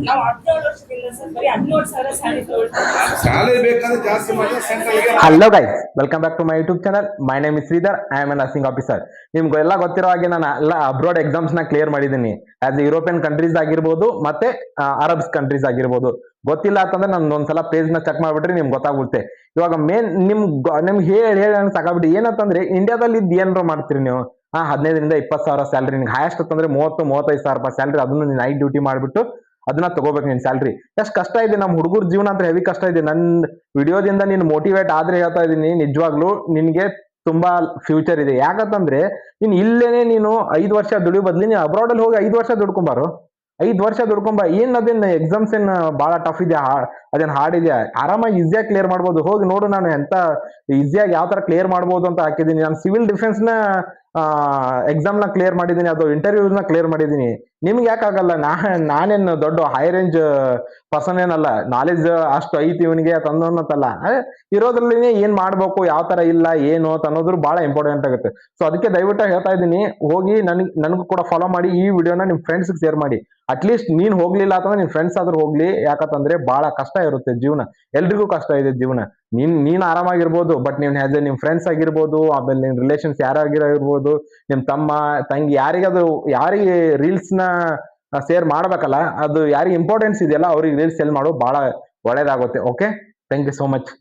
ನಾವು 17 ವರ್ಷದಿಂದ ಸರ್ ಬರೀ 17,000 ಸ್ಯಾಲರಿ ತಗೊಳ್ತೀವಿ. ಸ್ಯಾಲರಿ ಬೇಕಾದ್ರೆ ಜಾಸ್ತಿ ಮಾಡಿದ್ರೆ ಸೆಂಟ್ರಲ್ಗೆ. Hello guys, welcome back to my YouTube channel. My name is Sridhar. I am a nursing officer. ನಿಮ್ಗೆಲ್ಲ ಗೊತ್ತಿರೋ ಹಾಗೆ ನಾನು ಎಲ್ಲ ಅಬ್ರಾಡ್ ಎಕ್ಸಾಮ್ಸ್ ನ ಕ್ಲಿಯರ್ ಮಾಡಿದ್ದೀನಿ. ಆಸ್ ಯುರೋಪಿಯನ್ ಕಂಟ್ರೀಸ್ ಆಗಿರ್ಬೋದು ಮತ್ತೆ ಅರಬ್ಸ್ ಕಂಟ್ರೀಸ್ ಆಗಿರ್ಬೋದು. ಗೊತ್ತಿಲ್ಲ ಅಂತಂದ್ರೆ ನಾನು ಒಂದ್ಸಲ ಪೇಜ್ ನ ಚೆಕ್ ಮಾಡ್ಬಿಟ್ರೆ ನಿಮ್ಗೆ ಗೊತ್ತಾಗುತ್ತೆ. ಇವಾಗ ಮೇನ್ ನಿಮ್ಗೆ ಹೇಳಿ ನಂಗೆ ಸಾಕಾಗ್ಬಿಟ್ಟು ಏನಂತಂದ್ರೆ ಇಂಡಿಯಾದಲ್ಲಿ ಇದ್ದು ಏನಾರು ಮಾಡ್ತೀರಿ ನೀವು. 15ರಿಂದ 20,000 ಸ್ಯಾಲ್ರಿ, ನಿಮ್ಗೆ ಹೈಯೆಸ್ಟ್ ಅಂತಂದ್ರೆ 30-35,000 ರೂಪಾಯಿ ಸ್ಯಾಲ್ರಿ. ಅದನ್ನು ನೈಟ್ ಡ್ಯೂಟಿ ಮಾಡ್ಬಿಟ್ಟು ಅದನ್ನ ತಗೋಬೇಕು ನಿನ್ ಸ್ಯಾಲ್ರಿ. ಎಷ್ಟು ಕಷ್ಟ ಇದೆ ನಮ್ಮ ಹುಡುಗರ ಜೀವನ ಅಂತ, ಹೆವಿ ಕಷ್ಟ ಇದೆ. ನನ್ನ ವಿಡಿಯೋದಿಂದ ನೀನು ಮೋಟಿವೇಟ್ ಆದ್ರೆ ಹೇಳ್ತಾ ಇದೀನಿ, ನಿಜವಾಗ್ಲೂ ನಿನ್ಗೆ ತುಂಬಾ ಫ್ಯೂಚರ್ ಇದೆ. ಯಾಕಂತಂದ್ರೆ ಇಲ್ಲೇನೆ ನೀನು 5 ವರ್ಷ ದುಡಿಯೋ ಬದ್ಲಿ ನೀನು ಅಬ್ರಾಡ್ ಅಲ್ಲಿ ಹೋಗಿ 5 ವರ್ಷ ದುಡ್ಕೊಂಬಾರು. 5 ವರ್ಷ ದುಡ್ಕೊಂಬ. ಏನ್ ಅದೇನ್ ಎಕ್ಸಾಮ್ಸ್ ಏನ್ ಬಹಳ ಟಫ್ ಇದೆ, ಅದೇನ್ ಹಾರ್ಡ್ ಇದೆ, ಆರಾಮಾಗಿ ಈಸಿಯಾಗಿ ಕ್ಲಿಯರ್ ಮಾಡ್ಬೋದು. ಹೋಗಿ ನೋಡು ನಾನು ಎಂತ ಈಸಿಯಾಗಿ ಯಾವ ತರ ಕ್ಲಿಯರ್ ಮಾಡ್ಬೋದು ಅಂತ ಹಾಕಿದ್ದೀನಿ. ನಾನು ಸಿವಿಲ್ ಡಿಫೆನ್ಸ್ ನ ಎಕ್ಸಾಮ್ ನ ಕ್ಲಿಯರ್ ಮಾಡಿದ್ದೀನಿ, ಅದು ಇಂಟರ್ವ್ಯೂಸ್ ನ ಕ್ಲಿಯರ್ ಮಾಡಿದ್ದೀನಿ. ನಿಮ್ಗೆ ಯಾಕಾಗಲ್ಲ? ನಾನೇನು ದೊಡ್ಡ ಹೈ ರೇಂಜ್ ಪರ್ಸನ್ ಏನಲ್ಲ, ನಾಲೆಜ್ ಅಷ್ಟು ಐತಿ ಇವನಿಗೆ ತಂದಲ್ಲ. ಇರೋದ್ರಲ್ಲಿ ಏನ್ ಮಾಡ್ಬೇಕು, ಯಾವ ತರ ಇಲ್ಲ ಏನು ಅನ್ನೋದ್ರ ಬಹಳ ಇಂಪಾರ್ಟೆಂಟ್ ಆಗುತ್ತೆ. ಸೊ ಅದಕ್ಕೆ ದಯವಿಟ್ಟು ಹೇಳ್ತಾ ಇದ್ದೀನಿ, ಹೋಗಿ ನನಗೂ ಕೂಡ ಫಾಲೋ ಮಾಡಿ, ಈ ವಿಡಿಯೋನ ನಿಮ್ ಫ್ರೆಂಡ್ಸ್ ಶೇರ್ ಮಾಡಿ. ಅಟ್ಲೀಸ್ಟ್ ನೀನ್ ಹೋಗ್ಲಿಲ್ಲ ಅಂತಂದ್ರೆ ನಿನ್ ಫ್ರೆಂಡ್ಸ್ ಆದ್ರೂ ಹೋಗ್ಲಿ. ಯಾಕಂತಂದ್ರೆ ಬಹಳ ಕಷ್ಟ ಇರುತ್ತೆ ಜೀವನ, ಎಲ್ರಿಗೂ ಕಷ್ಟ ಇದೆ ಜೀವನ. ನೀನ್ ಆರಾಮಾಗಿರ್ಬೋದು, ಬಟ್ ನೀವ್ ನಿಮ್ ಫ್ರೆಂಡ್ಸ್ ಆಗಿರ್ಬೋದು, ಆಮೇಲೆ ನಿಮ್ ರಿಲೇಷನ್ಸ್ ಯಾರಾಗಿರ್ಬೋದು, ನಿಮ್ ತಮ್ಮ ತಂಗಿ, ಯಾರಿಗೆ ರೀಲ್ಸ್ ನ ಶೇರ್ ಮಾಡ್ಬೇಕಲ್ಲ, ಅದು ಯಾರಿಗೆ ಇಂಪಾರ್ಟೆನ್ಸ್ ಇದೆಯಲ್ಲ ಅವ್ರಿಗೆ ರೀಲ್ಸ್ ಸೆಲ್ ಮಾಡೋ ಬಹಳ ಒಳ್ಳೇದಾಗುತ್ತೆ. Okay, thank you so much.